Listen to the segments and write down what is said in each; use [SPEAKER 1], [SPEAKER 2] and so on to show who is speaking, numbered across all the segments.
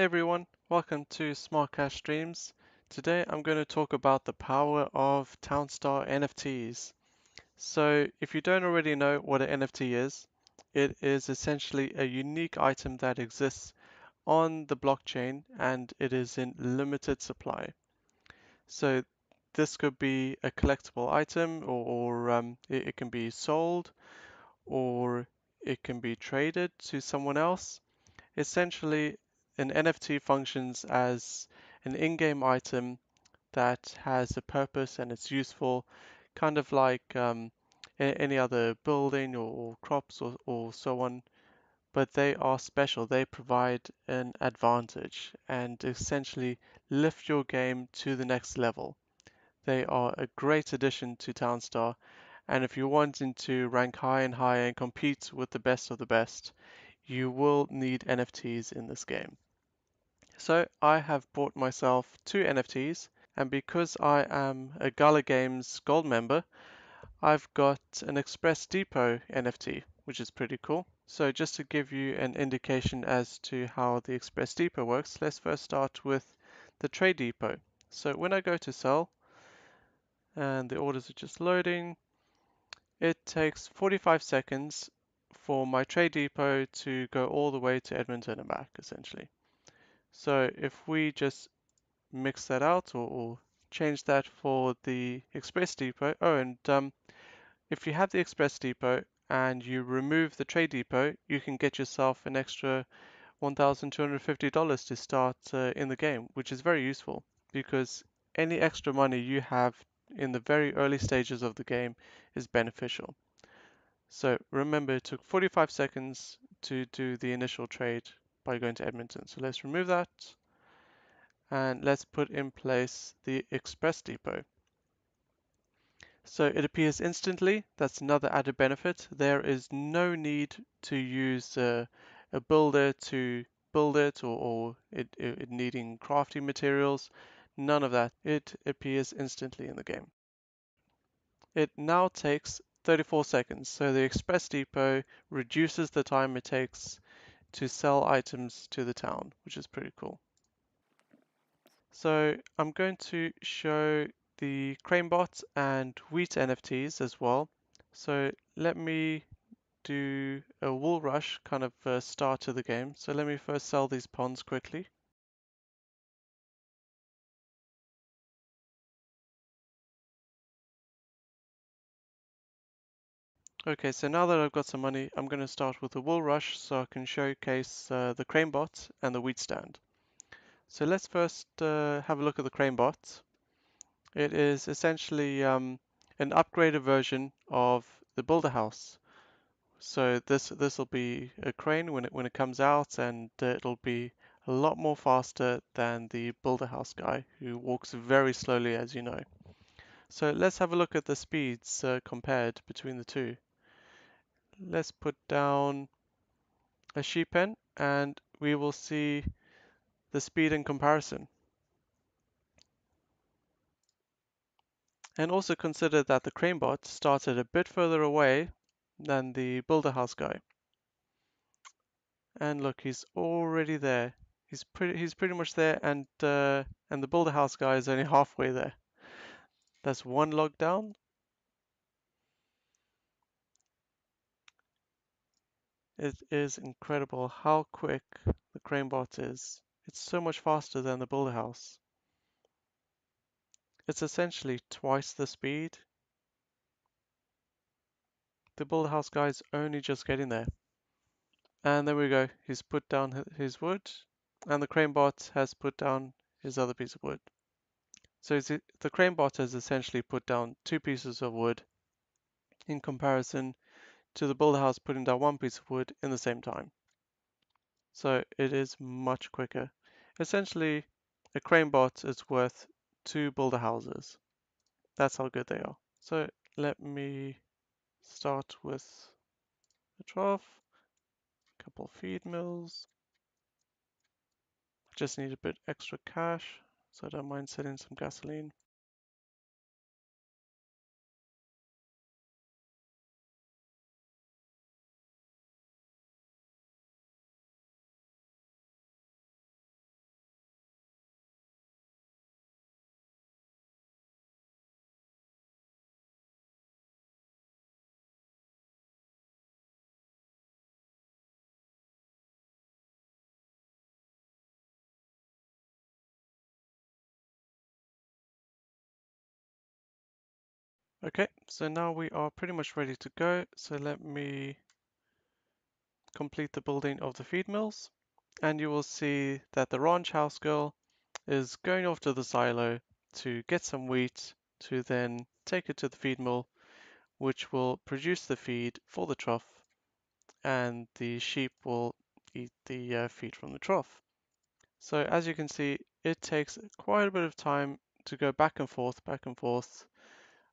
[SPEAKER 1] everyone, welcome to Smart Cash Streams. Today I'm going to talk about the power of Townstar NFTs. So if you don't already know what an NFT is, it is essentially a unique item that exists on the blockchain and it is in limited supply. So this could be a collectible item or it can be sold or it can be traded to someone else. Essentially, an NFT functions as an in-game item that has a purpose and it's useful, kind of like any other building or crops or so on, but they are special. They provide an advantage and essentially lift your game to the next level. They are a great addition to Townstar, and if you're wanting to rank high and higher and compete with the best of the best, you will need NFTs in this game. So I have bought myself two NFTs, and because I am a Gala Games gold member, I've got an Express Depot NFT, which is pretty cool. So just to give you an indication as to how the Express Depot works, let's first start with the Trade Depot. So when I go to sell, and the orders are just loading, it takes 45 seconds for my Trade Depot to go all the way to Edmonton and back, essentially. So if we just mix that out or change that for the Express Depot. Oh, and if you have the Express Depot and you remove the Trade Depot, you can get yourself an extra $1,250 to start in the game, which is very useful because any extra money you have in the very early stages of the game is beneficial. So remember, it took 45 seconds to do the initial trade by going to Edmonton. So let's remove that and let's put in place the Express Depot. So it appears instantly. That's another added benefit. There is no need to use a builder to build it or it needing crafting materials. None of that. It appears instantly in the game. It now takes 34 seconds. So the Express Depot reduces the time it takes to sell items to the town, which is pretty cool. So I'm going to show the CraneBot and Wheat NFTs as well. So let me do a wool rush kind of start to the game. So let me first sell these ponds quickly. Okay, so now that I've got some money, I'm going to start with the wool rush so I can showcase the CraneBot and the wheat stand. So let's first have a look at the CraneBot. It is essentially an upgraded version of the Builder House. So this will be a crane when it comes out, and it'll be a lot more faster than the Builder House guy, who walks very slowly, as you know. So let's have a look at the speeds compared between the two. Let's put down a sheep pen, and we will see the speed in comparison. And also consider that the CraneBot started a bit further away than the Builder House guy. And look, he's already there. He's pretty much there, and the Builder House guy is only halfway there. That's one log down. It is incredible how quick the CraneBot is. It's so much faster than the Builder House. It's essentially twice the speed. The Builder House guy is only just getting there. And there we go. He's put down his wood, and the CraneBot has put down his other piece of wood. So the CraneBot has essentially put down two pieces of wood in comparison to the Builder House putting down one piece of wood in the same time. So it is much quicker. Essentially, a CraneBot is worth two Builder Houses. That's how good they are. So let me start with a trough, a couple feed mills. Just need a bit extra cash, so I don't mind selling some gasoline. Okay, so now we are pretty much ready to go. So let me complete the building of the feed mills, and you will see that the ranch house girl is going off to the silo to get some wheat to then take it to the feed mill, which will produce the feed for the trough, and the sheep will eat the feed from the trough. So as you can see, it takes quite a bit of time to go back and forth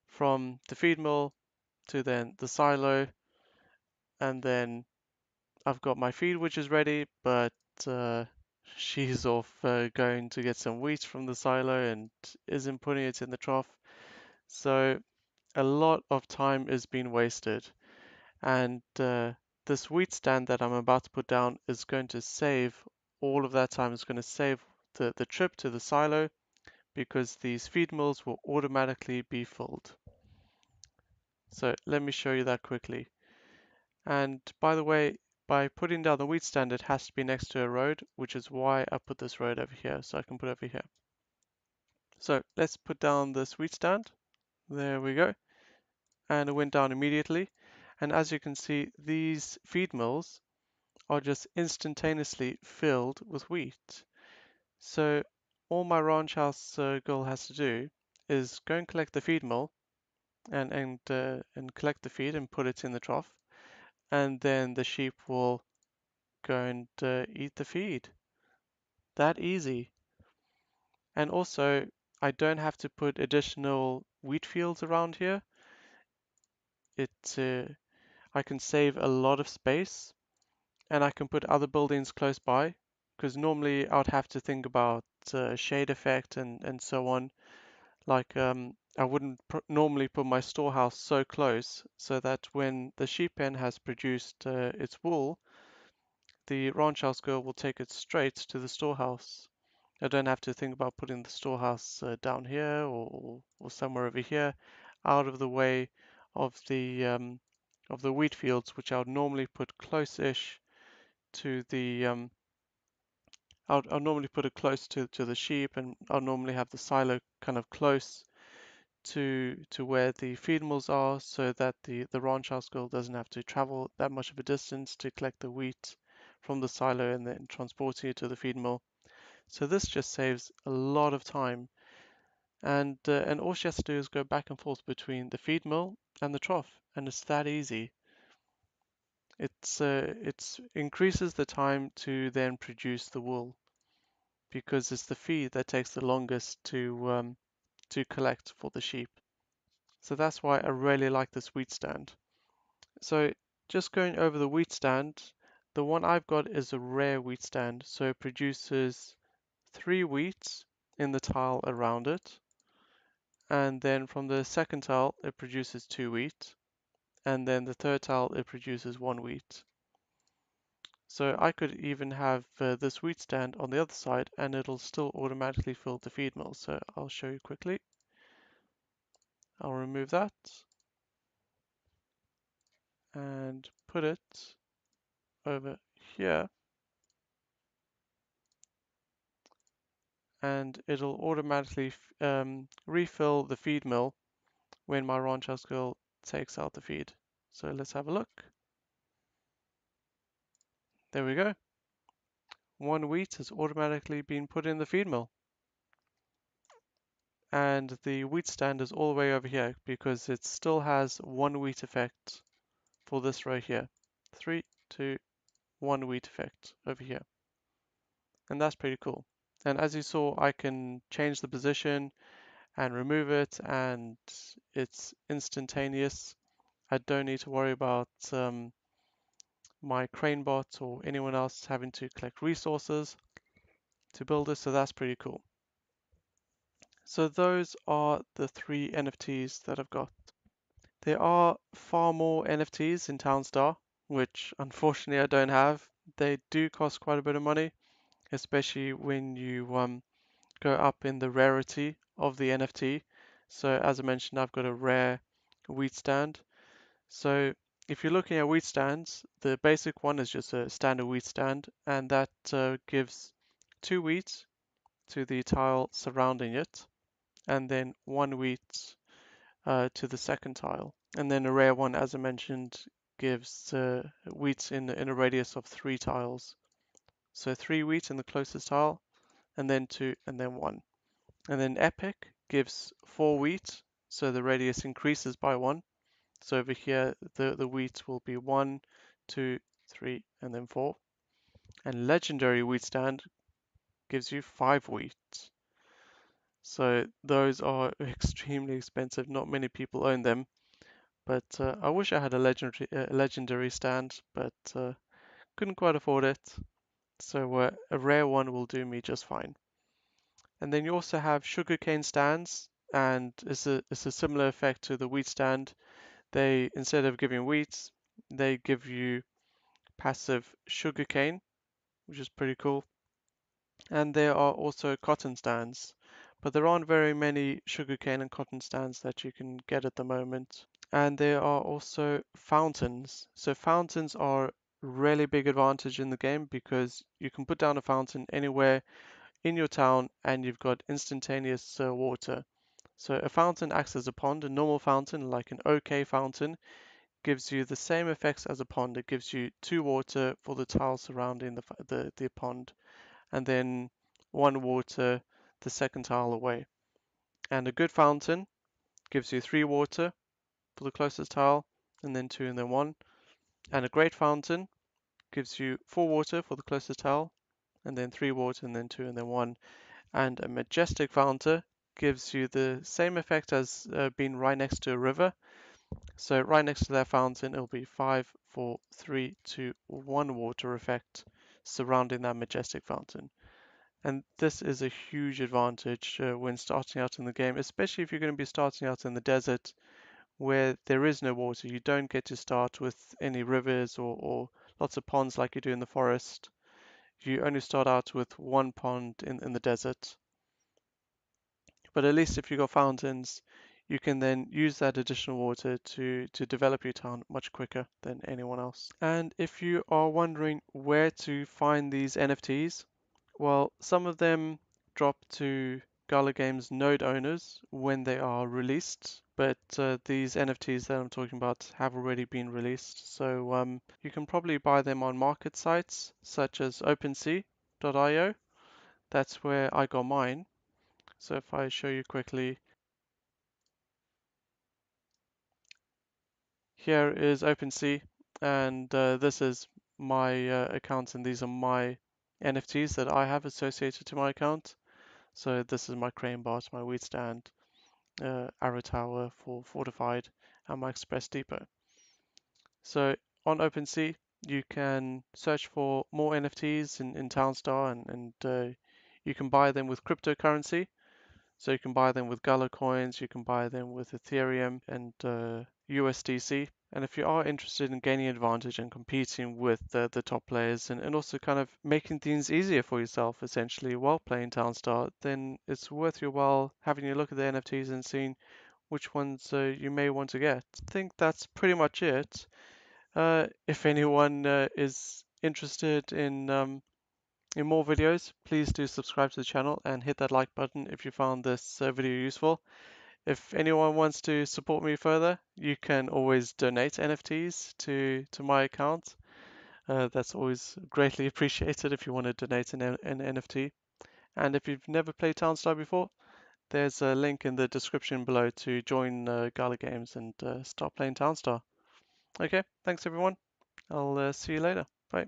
[SPEAKER 1] from the feed mill to then the silo, and then I've got my feed which is ready, but uh, she's off going to get some wheat from the silo and isn't putting it in the trough. So a lot of time is being wasted, and this wheat stand that I'm about to put down is going to save all of that time. It's going to save the trip to the silo because these feed mills will automatically be filled. So let me show you that quickly. And by the way, by putting down the wheat stand, it has to be next to a road, which is why I put this road over here, so I can put over here. So let's put down this wheat stand. There we go. And it went down immediately. And as you can see, these feed mills are just instantaneously filled with wheat. So all my ranch house girl has to do is go and collect the feed mill and collect the feed and put it in the trough, and then the sheep will go and eat the feed. That easy. And also, I don't have to put additional wheat fields around here. It I can save a lot of space, and I can put other buildings close by, because normally I'd have to think about shade effect and so on. Like I wouldn't normally put my storehouse so close so that when the sheep pen has produced its wool, the ranch house girl will take it straight to the storehouse. I don't have to think about putting the storehouse down here or somewhere over here, out of the way of the wheat fields, which I would normally put close-ish to the I'll normally put it close to the sheep, and I'll normally have the silo kind of close to where the feed mills are, so that the ranch house girl doesn't have to travel that much of a distance to collect the wheat from the silo and then transporting it to the feed mill. So this just saves a lot of time, and all she has to do is go back and forth between the feed mill and the trough, and it's that easy. It's increases the time to then produce the wool because it's the feed that takes the longest to collect for the sheep. So that's why I really like this wheat stand. So just going over the wheat stand, the one I've got is a rare wheat stand, so it produces 3 wheat in the tile around it, and then from the second tile it produces 2 wheat, and then the third tile it produces 1 wheat. So I could even have this wheat stand on the other side and it'll still automatically fill the feed mill. So I'll show you quickly. I'll remove that and put it over here, and it'll automatically refill the feed mill when my ranch house girl takes out the feed. So let's have a look. There we go. 1 wheat has automatically been put in the feed mill. And the wheat stand is all the way over here because it still has 1 wheat effect for this row here. 3, 2, 1 wheat effect over here. And that's pretty cool. And as you saw, I can change the position and remove it, and it's instantaneous. I don't need to worry about my crane bot or anyone else having to collect resources to build this, so that's pretty cool. So those are the 3 NFTs that I've got. There are far more NFTs in Townstar, which unfortunately I don't have. They do cost quite a bit of money, especially when you go up in the rarity of the NFT. So as I mentioned, I've got a rare wheat stand. So if you're looking at wheat stands, the basic one is just a standard wheat stand, and that gives 2 wheat to the tile surrounding it, and then 1 wheat to the second tile. And then a rare one, as I mentioned, gives wheat in a radius of 3 tiles. So 3 wheat in the closest tile, and then 2, and then 1. And then epic gives 4 wheat, so the radius increases by 1. So over here, the wheat will be 1, 2, 3, and then 4. And legendary wheat stand gives you 5 wheat. So those are extremely expensive. Not many people own them. But I wish I had a legendary stand, but couldn't quite afford it. So a rare one will do me just fine. And then you also have sugarcane stands, and it's a similar effect to the wheat stand. They, instead of giving wheat, they give you passive sugarcane, which is pretty cool. And there are also cotton stands, but there aren't very many sugarcane and cotton stands that you can get at the moment. And there are also fountains. So fountains are a really big advantage in the game because you can put down a fountain anywhere in your town and you've got instantaneous water. So a fountain acts as a pond. A normal fountain, like an OK fountain, gives you the same effects as a pond. It gives you 2 water for the tile surrounding the pond, and then 1 water the second tile away. And a good fountain gives you 3 water for the closest tile, and then 2 and then 1. And a great fountain gives you 4 water for the closest tile, and then 3 water, and then 2 and then 1. And a majestic fountain gives you the same effect as being right next to a river. So right next to that fountain, it'll be 5, 4, 3, 2, 1 water effect surrounding that majestic fountain. And this is a huge advantage when starting out in the game, especially if you're going to be starting out in the desert where there is no water. You don't get to start with any rivers or lots of ponds like you do in the forest. You only start out with 1 pond in the desert. But at least if you've got fountains, you can then use that additional water to develop your town much quicker than anyone else. And if you are wondering where to find these NFTs, well, some of them drop to Gala Games node owners when they are released, but these NFTs that I'm talking about have already been released. So you can probably buy them on market sites such as OpenSea.io. That's where I got mine. So if I show you quickly, here is OpenSea, and this is my account, and these are my NFTs that I have associated to my account. So this is my crane bot, my wheat stand, arrow tower for fortified, and my express depot. So on OpenSea, you can search for more NFTs in Townstar, and you can buy them with cryptocurrency. So you can buy them with Gala Coins, you can buy them with Ethereum and USDC. And if you are interested in gaining advantage and competing with the top players and also kind of making things easier for yourself essentially while playing Townstar, then it's worth your while having a look at the NFTs and seeing which ones you may want to get. I think that's pretty much it. If anyone is interested in more videos, please do subscribe to the channel and hit that like button if you found this video useful. If anyone wants to support me further, you can always donate NFTs to my account. That's always greatly appreciated if you want to donate an NFT. And if you've never played Townstar before, there's a link in the description below to join Gala Games and start playing Townstar. Okay, thanks everyone. I'll see you later. Bye.